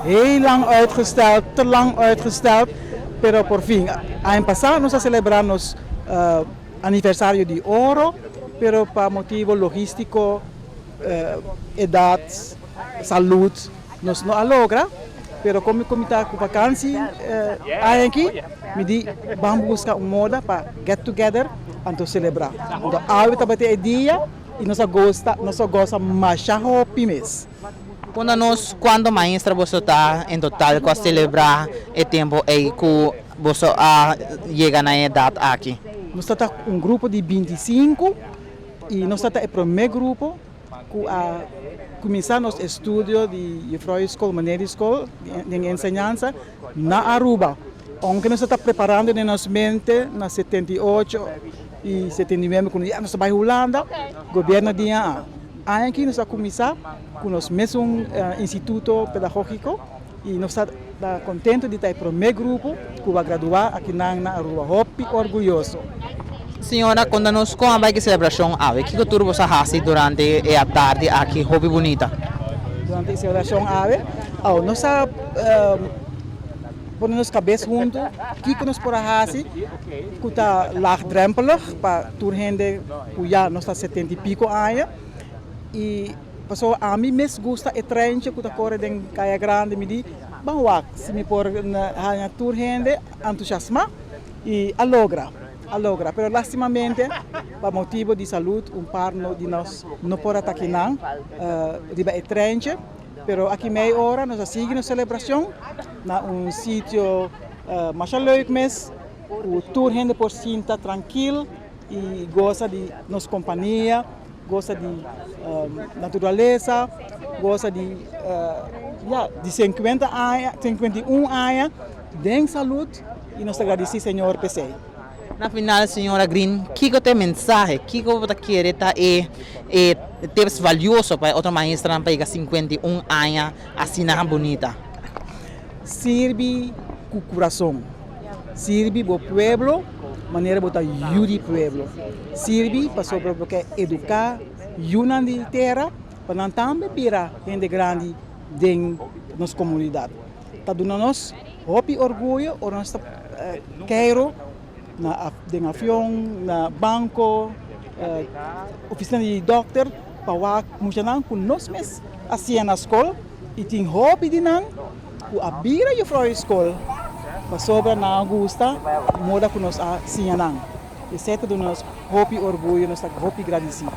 Heel lang uitgesteld, te lang uitgesteld, pero por fin. Ano passado nós celebramos aniversário de ouro, pero para motivo logístico, idade, saúde, nós não alogra. Pero como está com vacância aqui, me diz, vamos buscar uma moda para get together e celebrar. Então, a hora é dia e nós gosta mais happy mês. Quando maestra você está em total com celebrar o tempo aí que você chega na idade aqui? Nós estamos um grupo de 25 e nós estamos o primeiro grupo que começar nosso estudo de Freud School, Maneira School, de ensinança na Aruba. Onde nós estamos preparando na nossa mente, na 78 e 79, quando nós estamos em Holanda, o governo tinha aqui nós vamos começar com o nosso mesmo instituto pedagógico e nós estamos contentes de ter o primeiro grupo que vai graduar aqui na Aruba. Hopi orgulhoso. Senhora, quando nós com a celebração, o que você faz durante a tarde aqui, Hopi Bonita? Durante a celebração, nós ponemos cabeça juntos, o que nós podemos fazer, que está laagdrempelig, para toda gente que já nós está 70 e pico anos. E a mim mesmo gosta de trem que está correndo em Caia Grande, me diz, vamos se me pôr na toda gente entusiasma e alogra. Pero lastimamente, por motivo de saúde, par de nós não pode estar aqui não, de trem, pero aqui meia hora nós seguimos a celebração na sítio mais leuk mesmo, o toda gente por si está tranquilo e gosta de nossa companhia, gosta de natureza, gosta de 50 anos, 51 anos, de saúde e nós agradecemos, Senhor, PC. Na final, senhora Green, o que é a mensagem? O que você quer é valioso para outra maestra para 51 anos assim bonita? Sirve com o coração, sirve para o povo, maneira de ajudar o povo, sirve para sobre educar, ajudar de terra, para também virar gente grande em nossa comunidade. Está dando nos orgulho, nós quero na avião, na banco, oficina de doctor, para que nós mesmos assim na escola e tem hobby de nós, que abrir a Freud School, para sobre na Augusta, moda que nós assim nós. E certo do nosso hobby orgulho, nós hobby agradecido.